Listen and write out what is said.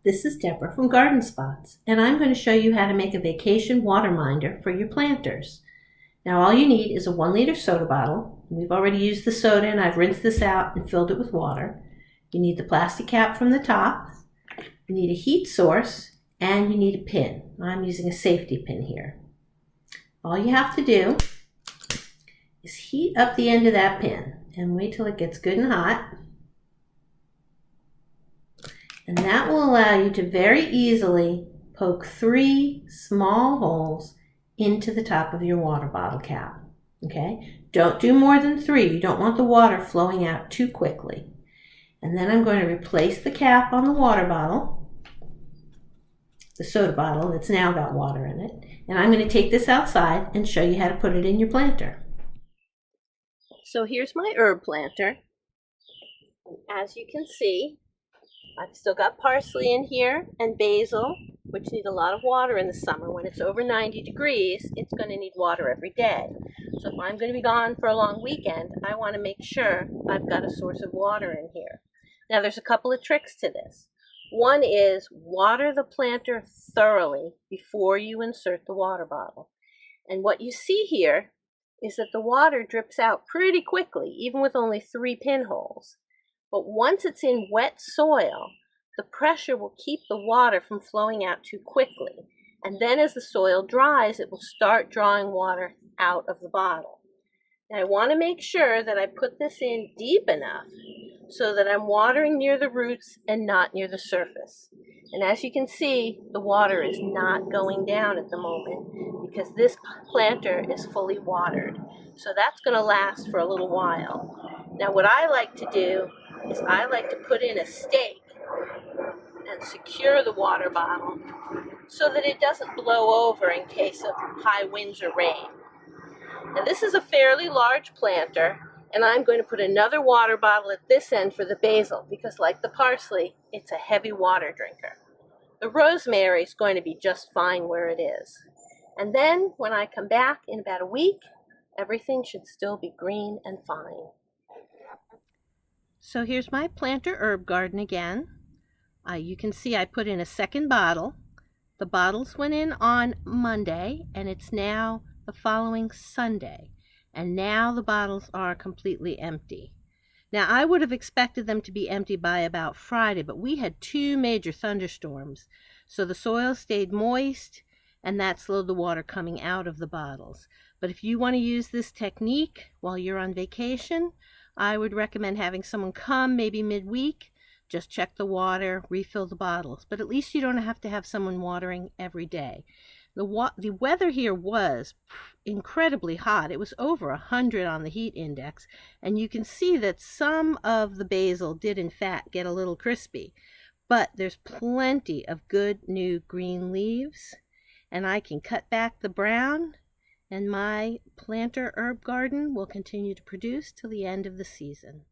this is Deborah from Garden Spots, and I'm going to show you how to make a vacation water minder for your planters. Now all you need is a 1-liter soda bottle. We've already used the soda and I've rinsed this out and filled it with water. You need the plastic cap from the top, you need a heat source, and you need a pin. I'm using a safety pin here. All you have to do is heat up the end of that pin and wait till it gets good and hot. And that will allow you to very easily poke 3 small holes into the top of your water bottle cap. Okay? Don't do more than 3. You don't want the water flowing out too quickly. And then I'm going to replace the cap on the water bottle, the soda bottle that's now got water in it. And I'm going to take this outside and show you how to put it in your planter. So here's my herb planter. As you can see, I've still got parsley in here and basil, which need a lot of water in the summer. When it's over 90 degrees, it's going to need water every day. So if I'm going to be gone for a long weekend, I want to make sure I've got a source of water in here. Now there's a couple of tricks to this. One is water the planter thoroughly before you insert the water bottle. And what you see here is that the water drips out pretty quickly, even with only 3 pinholes. But once it's in wet soil, the pressure will keep the water from flowing out too quickly. And then as the soil dries, it will start drawing water out of the bottle. And I want to make sure that I put this in deep enough so that I'm watering near the roots and not near the surface. And as you can see, the water is not going down at the moment because this planter is fully watered. So that's going to last for a little while. Now what I like to do is I like to put in a stake and secure the water bottle so that it doesn't blow over in case of high winds or rain. Now this is a fairly large planter, and I'm going to put another water bottle at this end for the basil because, like the parsley, it's a heavy water drinker. The rosemary is going to be just fine where it is. And then when I come back in about a week, everything should still be green and fine. So here's my planter herb garden again. You can see I put in a second bottle. The bottles went in on Monday, and it's now the following Sunday. And now the bottles are completely empty. Now I would have expected them to be empty by about Friday, but we had 2 major thunderstorms. So the soil stayed moist, and that slowed the water coming out of the bottles. But if you want to use this technique while you're on vacation, I would recommend having someone come maybe midweek, just check the water, refill the bottles. But at least you don't have to have someone watering every day. The weather here was incredibly hot. It was over 100 on the heat index, and you can see that some of the basil did in fact get a little crispy. But there's plenty of good new green leaves, and I can cut back the brown, and my planter herb garden will continue to produce till the end of the season.